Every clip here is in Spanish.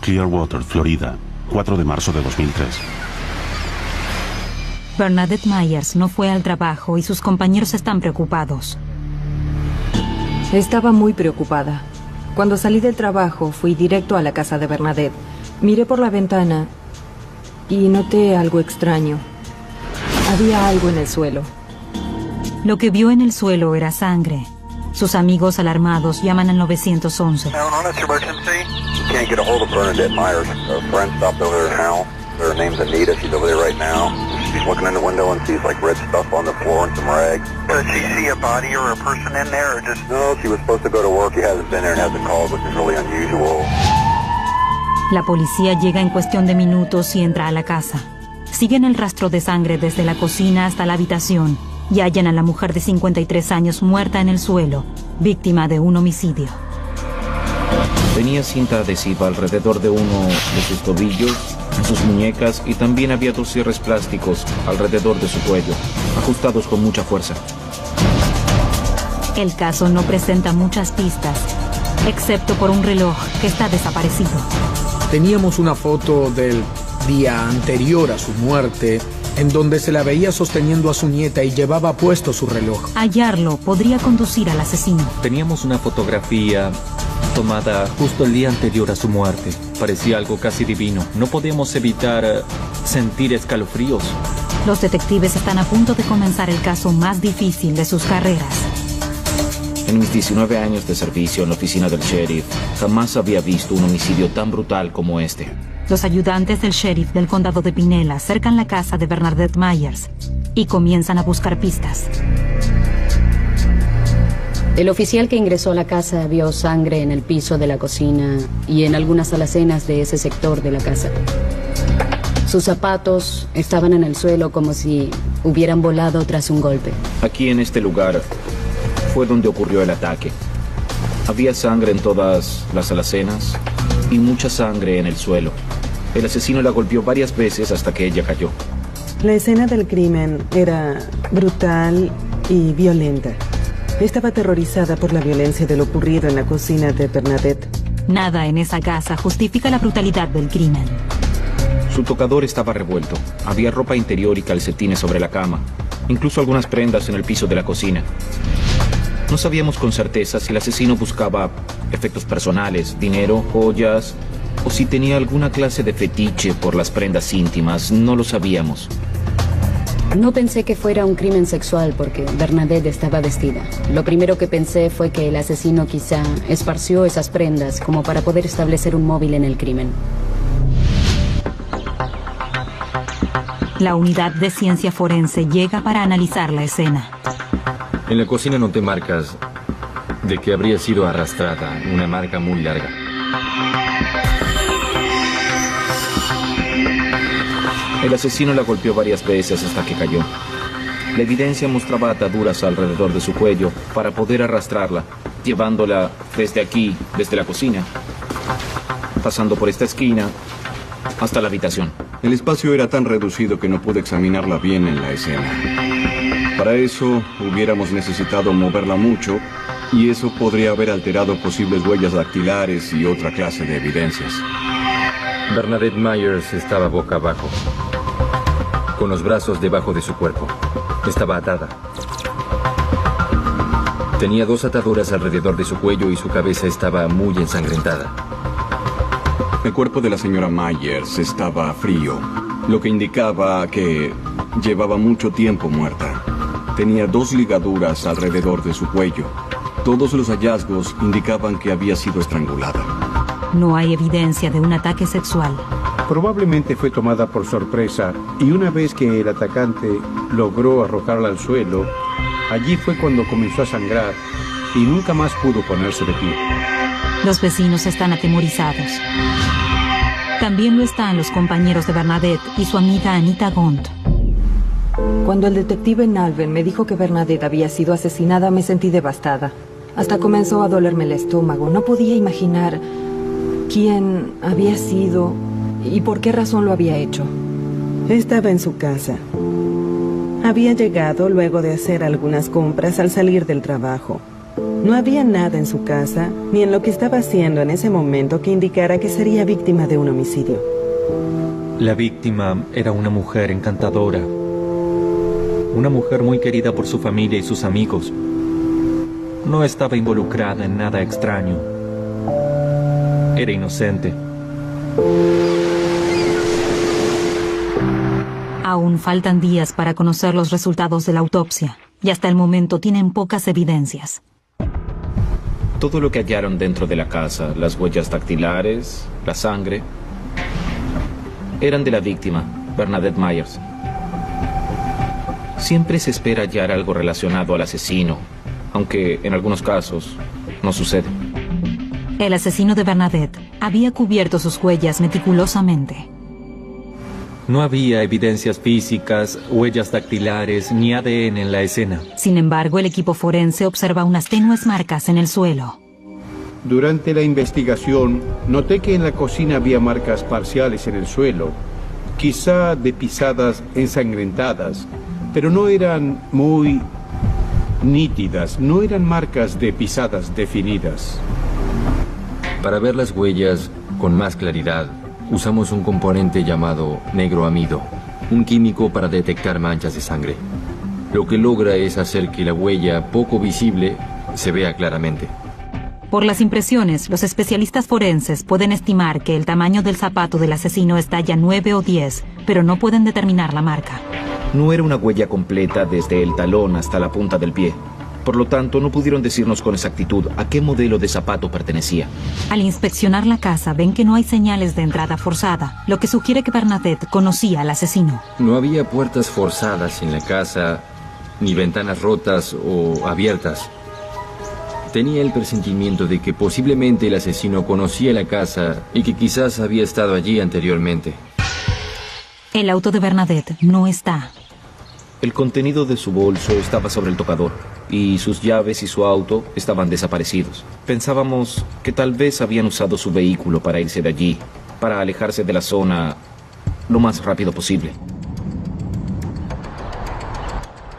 Clearwater, Florida, 4 de marzo de 2003. Bernadette Myers no fue al trabajo y sus compañeros están preocupados. Estaba muy preocupada. Cuando salí del trabajo, fui directo a la casa de Bernadette. Miré por la ventana y noté algo extraño. Había algo en el suelo. Lo que vio en el suelo era sangre. Sus amigos alarmados llaman al 911. Can't get a hold of Bernadette Myers. Her friend stopped over there now. Her name's Anita. She's over there right now. She's looking in the window and sees like red stuff on the floor and some rags. Does she see a body or a person in there, or just... No, she was supposed to go to work. She hasn't been there and hasn't called, which is really unusual. La policía llega en cuestión de minutos y entra a la casa. Siguen el rastro de sangre desde la cocina hasta la habitación y hallan a la mujer de 53 años muerta en el suelo, víctima de un homicidio. Tenía cinta adhesiva alrededor de uno de sus tobillos, en sus muñecas, y también había 2 cierres plásticos alrededor de su cuello, ajustados con mucha fuerza. El caso no presenta muchas pistas, excepto por un reloj que está desaparecido. Teníamos una foto del día anterior a su muerte, en donde se la veía sosteniendo a su nieta y llevaba puesto su reloj. Hallarlo podría conducir al asesino. Teníamos una fotografía tomada justo el día anterior a su muerte. Parecía algo casi divino. No podíamos evitar sentir escalofríos. Los detectives están a punto de comenzar el caso más difícil de sus carreras. En mis 19 años de servicio en la oficina del sheriff, jamás había visto un homicidio tan brutal como este. Los ayudantes del sheriff del condado de Pinellas cercan la casa de Bernadette Myers y comienzan a buscar pistas. El oficial que ingresó a la casa vio sangre en el piso de la cocina y en algunas alacenas de ese sector de la casa. Sus zapatos estaban en el suelo como si hubieran volado tras un golpe. Aquí en este lugar fue donde ocurrió el ataque. Había sangre en todas las alacenas y mucha sangre en el suelo. El asesino la golpeó varias veces hasta que ella cayó. La escena del crimen era brutal y violenta. Estaba aterrorizada por la violencia de lo ocurrido en la cocina de Bernadette. Nada en esa casa justifica la brutalidad del crimen. Su tocador estaba revuelto. Había ropa interior y calcetines sobre la cama. Incluso algunas prendas en el piso de la cocina. No sabíamos con certeza si el asesino buscaba efectos personales, dinero, joyas, o si tenía alguna clase de fetiche por las prendas íntimas. No lo sabíamos. No pensé que fuera un crimen sexual porque Bernadette estaba vestida. Lo primero que pensé fue que el asesino quizá esparció esas prendas como para poder establecer un móvil en el crimen. La unidad de ciencia forense llega para analizar la escena. En la cocina noté marcas de que habría sido arrastrada, una marca muy larga. El asesino la golpeó varias veces hasta que cayó. La evidencia mostraba ataduras alrededor de su cuello para poder arrastrarla, llevándola desde aquí, desde la cocina, pasando por esta esquina hasta la habitación. El espacio era tan reducido que no pude examinarla bien en la escena. Para eso hubiéramos necesitado moverla mucho y eso podría haber alterado posibles huellas dactilares y otra clase de evidencias. Bernadette Myers estaba boca abajo, con los brazos debajo de su cuerpo. Estaba atada. Tenía 2 ataduras alrededor de su cuello y su cabeza estaba muy ensangrentada. El cuerpo de la señora Myers estaba frío, lo que indicaba que llevaba mucho tiempo muerta. Tenía 2 ligaduras alrededor de su cuello. Todos los hallazgos indicaban que había sido estrangulada. No hay evidencia de un ataque sexual. Probablemente fue tomada por sorpresa y una vez que el atacante logró arrojarla al suelo, allí fue cuando comenzó a sangrar y nunca más pudo ponerse de pie. Los vecinos están atemorizados. También lo están los compañeros de Bernadette y su amiga Anita Gont. Cuando el detective Nalven me dijo que Bernadette había sido asesinada, me sentí devastada. Hasta comenzó a dolerme el estómago. No podía imaginar quién había sido y por qué razón lo había hecho. Estaba en su casa. Había llegado luego de hacer algunas compras al salir del trabajo. No había nada en su casa, ni en lo que estaba haciendo en ese momento que indicara que sería víctima de un homicidio. La víctima era una mujer encantadora. Una mujer muy querida por su familia y sus amigos. No estaba involucrada en nada extraño. Era inocente. Aún faltan días para conocer los resultados de la autopsia, y hasta el momento tienen pocas evidencias. Todo lo que hallaron dentro de la casa, las huellas dactilares, la sangre, eran de la víctima, Bernadette Myers. Siempre se espera hallar algo relacionado al asesino, aunque en algunos casos no sucede. El asesino de Bernadette había cubierto sus huellas meticulosamente. No había evidencias físicas, huellas dactilares ni ADN en la escena. Sin embargo, el equipo forense observa unas tenues marcas en el suelo. Durante la investigación, noté que en la cocina había marcas parciales en el suelo, quizá de pisadas ensangrentadas, pero no eran muy nítidas, no eran marcas de pisadas definidas. Para ver las huellas con más claridad, usamos un componente llamado negroamido, un químico para detectar manchas de sangre. Lo que logra es hacer que la huella poco visible se vea claramente. Por las impresiones, los especialistas forenses pueden estimar que el tamaño del zapato del asesino es talla 9 o 10, pero no pueden determinar la marca. No era una huella completa desde el talón hasta la punta del pie. Por lo tanto, no pudieron decirnos con exactitud a qué modelo de zapato pertenecía. Al inspeccionar la casa, ven que no hay señales de entrada forzada, lo que sugiere que Bernadette conocía al asesino. No había puertas forzadas en la casa, ni ventanas rotas o abiertas. Tenía el presentimiento de que posiblemente el asesino conocía la casa y que quizás había estado allí anteriormente. El auto de Bernadette no está. El contenido de su bolso estaba sobre el tocador y sus llaves y su auto estaban desaparecidos. Pensábamos que tal vez habían usado su vehículo para irse de allí, para alejarse de la zona lo más rápido posible.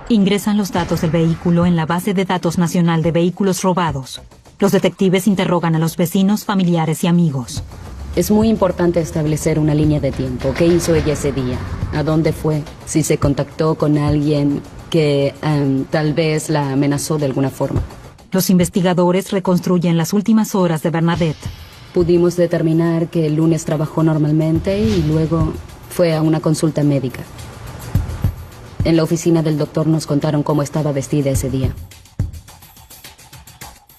Ingresan los datos del vehículo en la base de datos nacional de vehículos robados. Los detectives interrogan a los vecinos, familiares y amigos. Es muy importante establecer una línea de tiempo. ¿Qué hizo ella ese día? ¿A dónde fue? Si se contactó con alguien que tal vez la amenazó de alguna forma. Los investigadores reconstruyen las últimas horas de Bernadette. Pudimos determinar que el lunes trabajó normalmente y luego fue a una consulta médica. En la oficina del doctor nos contaron cómo estaba vestida ese día.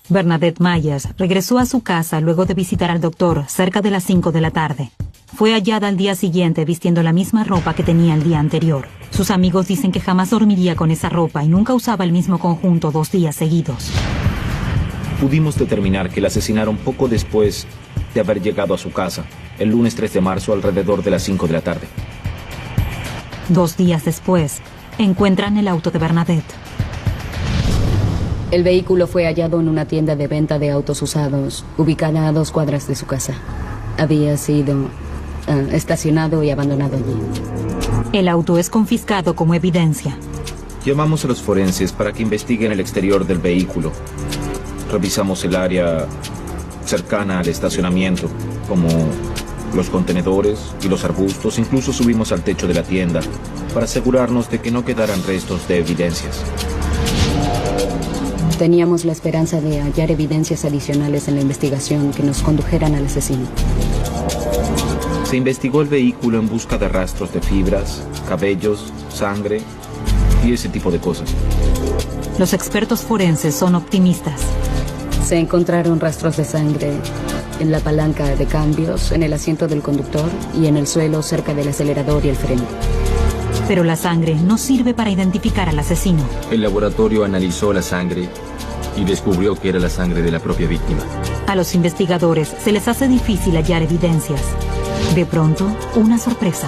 Bernadette Myers regresó a su casa luego de visitar al doctor cerca de las 5 de la tarde. Fue hallada al día siguiente vistiendo la misma ropa que tenía el día anterior. Sus amigos dicen que jamás dormiría con esa ropa y nunca usaba el mismo conjunto 2 días seguidos. Pudimos determinar que la asesinaron poco después de haber llegado a su casa, el lunes 3 de marzo alrededor de las 5 de la tarde. 2 días después, encuentran el auto de Bernadette. El vehículo fue hallado en una tienda de venta de autos usados, ubicada a 2 cuadras de su casa. Había sido estacionado y abandonado allí. El auto es confiscado como evidencia. Llamamos a los forenses para que investiguen el exterior del vehículo. Revisamos el área cercana al estacionamiento, como los contenedores y los arbustos. Incluso subimos al techo de la tienda para asegurarnos de que no quedaran restos de evidencias. Teníamos la esperanza de hallar evidencias adicionales en la investigación que nos condujeran al asesino. Se investigó el vehículo en busca de rastros de fibras, cabellos, sangre y ese tipo de cosas. Los expertos forenses son optimistas. Se encontraron rastros de sangre en la palanca de cambios, en el asiento del conductor y en el suelo cerca del acelerador y el freno. Pero la sangre no sirve para identificar al asesino. El laboratorio analizó la sangre y descubrió que era la sangre de la propia víctima. A los investigadores se les hace difícil hallar evidencias. De pronto, una sorpresa.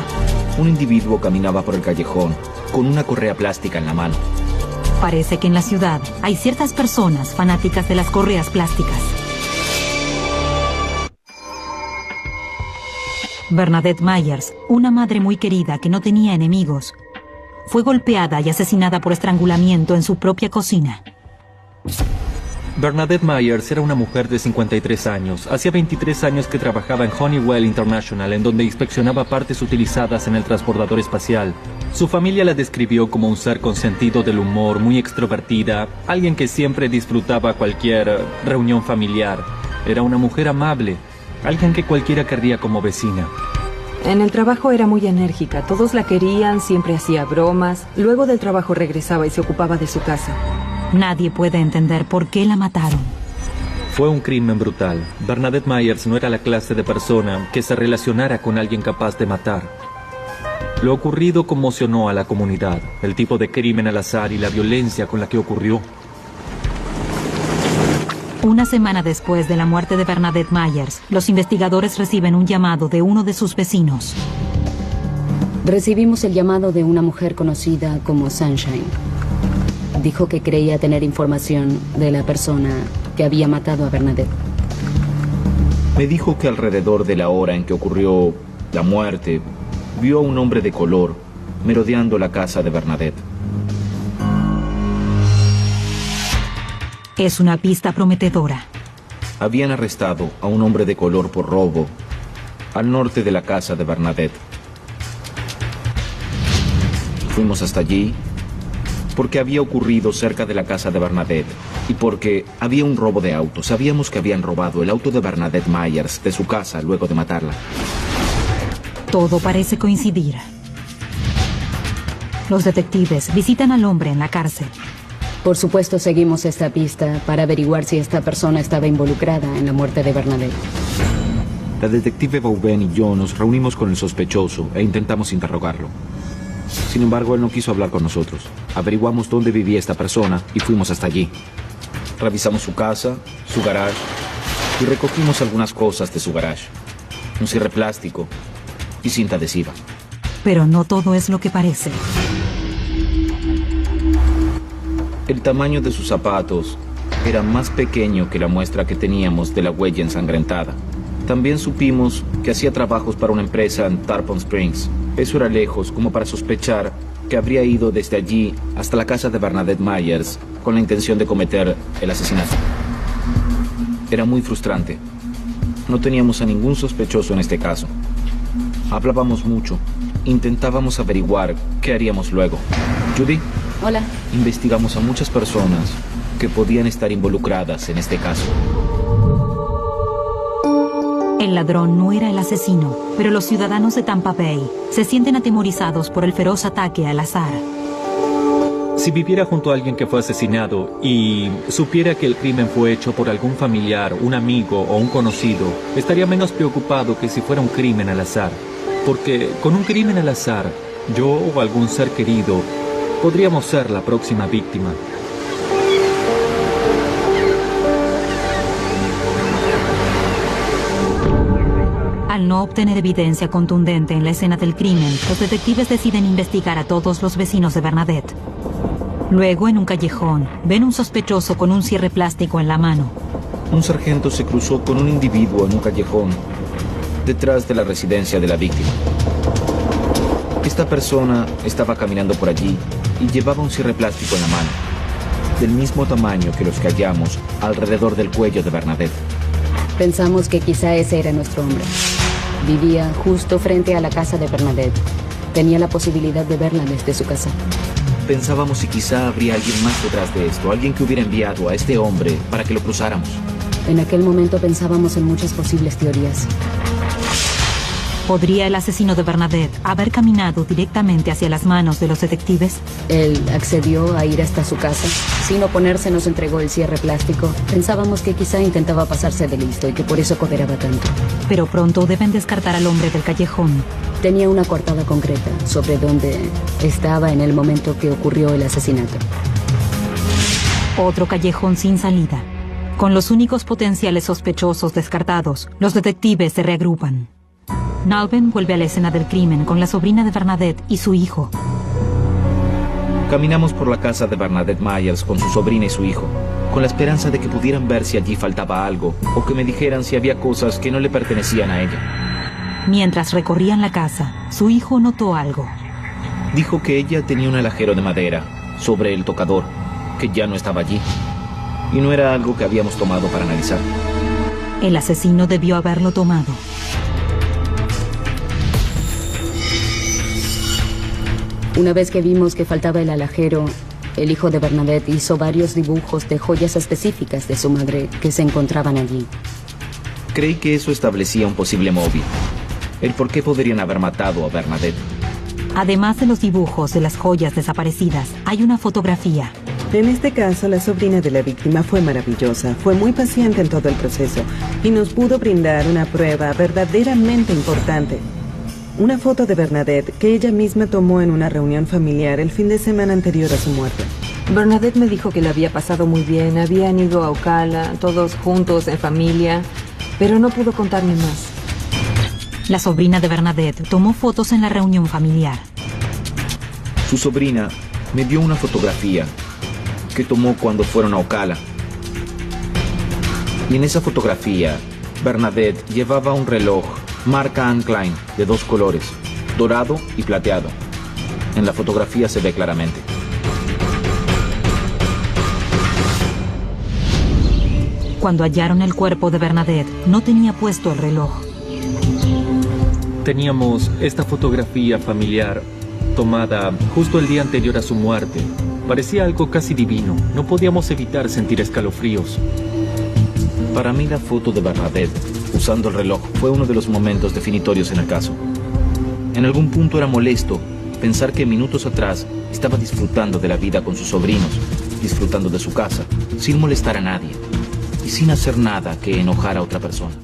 Un individuo caminaba por el callejón con una correa plástica en la mano. Parece que en la ciudad hay ciertas personas fanáticas de las correas plásticas. Bernadette Myers, una madre muy querida que no tenía enemigos, fue golpeada y asesinada por estrangulamiento en su propia cocina. Bernadette Myers era una mujer de 53 años. Hacía 23 años que trabajaba en Honeywell International, en donde inspeccionaba partes utilizadas en el transbordador espacial. Su familia la describió como un ser con sentido del humor, muy extrovertida, alguien que siempre disfrutaba cualquier reunión familiar. Era una mujer amable, alguien que cualquiera querría como vecina. En el trabajo era muy enérgica, todos la querían, siempre hacía bromas. Luego del trabajo regresaba y se ocupaba de su casa. Nadie puede entender por qué la mataron. Fue un crimen brutal. Bernadette Myers no era la clase de persona que se relacionara con alguien capaz de matar. Lo ocurrido conmocionó a la comunidad, el tipo de crimen al azar y la violencia con la que ocurrió. Una semana después de la muerte de Bernadette Myers, los investigadores reciben un llamado de uno de sus vecinos. Recibimos el llamado de una mujer conocida como Sunshine. Dijo que creía tener información de la persona que había matado a Bernadette. Me dijo que alrededor de la hora en que ocurrió la muerte, vio a un hombre de color merodeando la casa de Bernadette. Es una pista prometedora. Habían arrestado a un hombre de color por robo al norte de la casa de Bernadette. Fuimos hasta allí porque había ocurrido cerca de la casa de Bernadette y porque había un robo de auto. Sabíamos que habían robado el auto de Bernadette Myers de su casa luego de matarla. Todo parece coincidir. Los detectives visitan al hombre en la cárcel. Por supuesto, seguimos esta pista para averiguar si esta persona estaba involucrada en la muerte de Bernadette. La detective Vauban y yo nos reunimos con el sospechoso e intentamos interrogarlo. Sin embargo, él no quiso hablar con nosotros. Averiguamos dónde vivía esta persona y fuimos hasta allí. Revisamos su casa, su garage y recogimos algunas cosas de su garage. Un cierre plástico y cinta adhesiva. Pero no todo es lo que parece. El tamaño de sus zapatos era más pequeño que la muestra que teníamos de la huella ensangrentada. También supimos que hacía trabajos para una empresa en Tarpon Springs. Eso era lejos como para sospechar que habría ido desde allí hasta la casa de Bernadette Myers con la intención de cometer el asesinato. Era muy frustrante. No teníamos a ningún sospechoso en este caso. Hablábamos mucho. Intentábamos averiguar qué haríamos luego. Judy. Hola. Investigamos a muchas personas que podían estar involucradas en este caso. El ladrón no era el asesino, pero los ciudadanos de Tampa Bay se sienten atemorizados por el feroz ataque al azar. Si viviera junto a alguien que fue asesinado y supiera que el crimen fue hecho por algún familiar, un amigo o un conocido, estaría menos preocupado que si fuera un crimen al azar. Porque con un crimen al azar, yo o algún ser querido podríamos ser la próxima víctima. Al no obtener evidencia contundente en la escena del crimen, los detectives deciden investigar a todos los vecinos de Bernadette. Luego, en un callejón, ven un sospechoso con un cierre plástico en la mano. Un sargento se cruzó con un individuo en un callejón detrás de la residencia de la víctima. Esta persona estaba caminando por allí y llevaba un cierre plástico en la mano, del mismo tamaño que los que hallamos alrededor del cuello de Bernadette. Pensamos que quizá ese era nuestro hombre. Vivía justo frente a la casa de Bernadette. Tenía la posibilidad de verla desde su casa. Pensábamos si quizá habría alguien más detrás de esto, alguien que hubiera enviado a este hombre para que lo cruzáramos. En aquel momento pensábamos en muchas posibles teorías. ¿Podría el asesino de Bernadette haber caminado directamente hacia las manos de los detectives? Él accedió a ir hasta su casa. Sin oponerse nos entregó el cierre plástico. Pensábamos que quizá intentaba pasarse de listo y que por eso cooperaba tanto. Pero pronto deben descartar al hombre del callejón. Tenía una coartada concreta sobre dónde estaba en el momento que ocurrió el asesinato. Otro callejón sin salida. Con los únicos potenciales sospechosos descartados, los detectives se reagrupan. Nalben vuelve a la escena del crimen con la sobrina de Bernadette y su hijo. Caminamos por la casa de Bernadette Myers con su sobrina y su hijo, con la esperanza de que pudieran ver si allí faltaba algo o que me dijeran si había cosas que no le pertenecían a ella. Mientras recorrían la casa, su hijo notó algo. Dijo que ella tenía un alajero de madera sobre el tocador, que ya no estaba allí. y no era algo que habíamos tomado para analizar. El asesino debió haberlo tomado. Una vez que vimos que faltaba el alajero, el hijo de Bernadette hizo varios dibujos de joyas específicas de su madre que se encontraban allí. Creí que eso establecía un posible móvil. El por qué podrían haber matado a Bernadette. Además de los dibujos de las joyas desaparecidas, hay una fotografía. En este caso, la sobrina de la víctima fue maravillosa. Fue muy paciente en todo el proceso y nos pudo brindar una prueba verdaderamente importante. Una foto de Bernadette que ella misma tomó en una reunión familiar el fin de semana anterior a su muerte. Bernadette me dijo que la había pasado muy bien. Habían ido a Ocala, todos juntos, en familia, pero no pudo contarme más. La sobrina de Bernadette tomó fotos en la reunión familiar. Su sobrina me dio una fotografía que tomó cuando fueron a Ocala. Y en esa fotografía, Bernadette llevaba un reloj marca Anne Klein de 2 colores, dorado y plateado. En la fotografía se ve claramente. Cuando hallaron el cuerpo de Bernadette, no tenía puesto el reloj. Teníamos esta fotografía familiar tomada justo el día anterior a su muerte. Parecía algo casi divino. No podíamos evitar sentir escalofríos. Para mí la foto de Bernadette usando el reloj fue uno de los momentos definitorios en el caso. En algún punto era molesto pensar que minutos atrás estaba disfrutando de la vida con sus sobrinos, disfrutando de su casa, sin molestar a nadie y sin hacer nada que enojara a otra persona.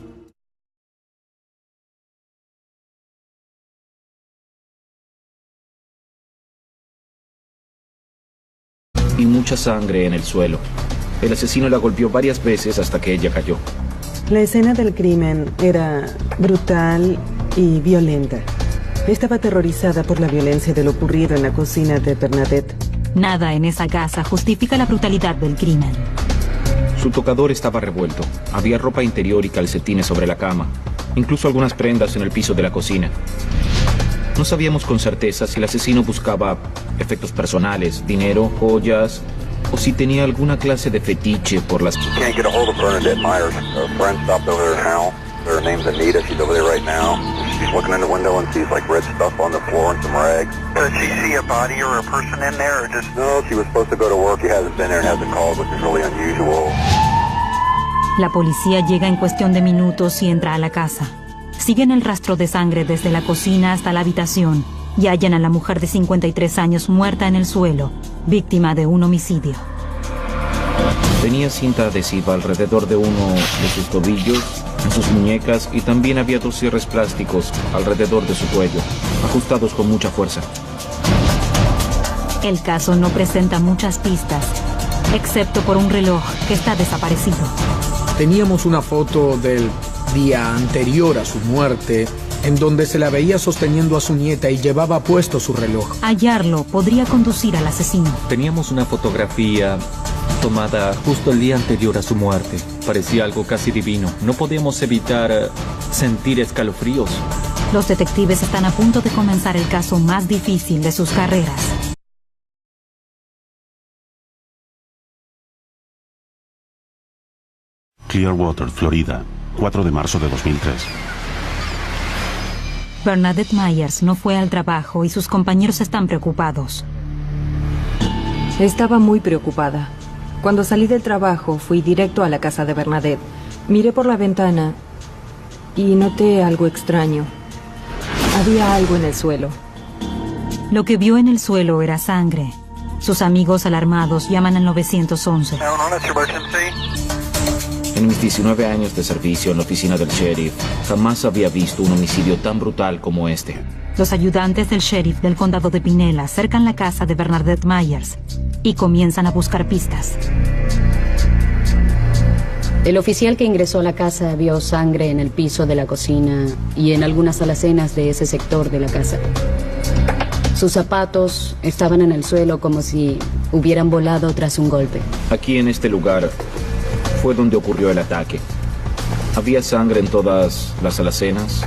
Y mucha sangre en el suelo. El asesino la golpeó varias veces hasta que ella cayó. La escena del crimen era brutal y violenta. Estaba aterrorizada por la violencia de lo ocurrido en la cocina de Bernadette. Nada en esa casa justifica la brutalidad del crimen. Su tocador estaba revuelto. Había ropa interior y calcetines sobre la cama. Incluso algunas prendas en el piso de la cocina. No sabíamos con certeza si el asesino buscaba efectos personales, dinero, joyas, o si tenía alguna clase de fetiche por las... Can't get a hold of Bernadette Myers. A friend stopped over there now. Her name's Anita. She's over there right now. She's looking in the window and sees like red stuff on the floor and some rags. Does she see a body or a person in there, or just... No, she was supposed to go to work. She hasn't been there and hasn't called, which is really unusual. La policía llega en cuestión de minutos y entra a la casa. Siguen el rastro de sangre desde la cocina hasta la habitación y hallan a la mujer de 53 años muerta en el suelo, víctima de un homicidio. Tenía cinta adhesiva alrededor de uno de sus tobillos, en sus muñecas, y también había 2 cierres plásticos alrededor de su cuello, ajustados con mucha fuerza. El caso no presenta muchas pistas, excepto por un reloj que está desaparecido. Teníamos una foto del día anterior a su muerte, en donde se la veía sosteniendo a su nieta y llevaba puesto su reloj. Hallarlo podría conducir al asesino. Teníamos una fotografía tomada justo el día anterior a su muerte. Parecía algo casi divino. No podíamos evitar sentir escalofríos. Los detectives están a punto de comenzar el caso más difícil de sus carreras. Clearwater, Florida, 4 de marzo de 2003. Bernadette Myers no fue al trabajo y sus compañeros están preocupados. Estaba muy preocupada. Cuando salí del trabajo, fui directo a la casa de Bernadette. Miré por la ventana y noté algo extraño. Había algo en el suelo. Lo que vio en el suelo era sangre. Sus amigos alarmados llaman al 911. En mis 19 años de servicio en la oficina del sheriff, jamás había visto un homicidio tan brutal como este. Los ayudantes del sheriff del condado de Pinellas cercan la casa de Bernadette Myers y comienzan a buscar pistas. El oficial que ingresó a la casa vio sangre en el piso de la cocina y en algunas alacenas de ese sector de la casa. Sus zapatos estaban en el suelo como si hubieran volado tras un golpe. Aquí en este lugar fue donde ocurrió el ataque. Había sangre en todas las alacenas,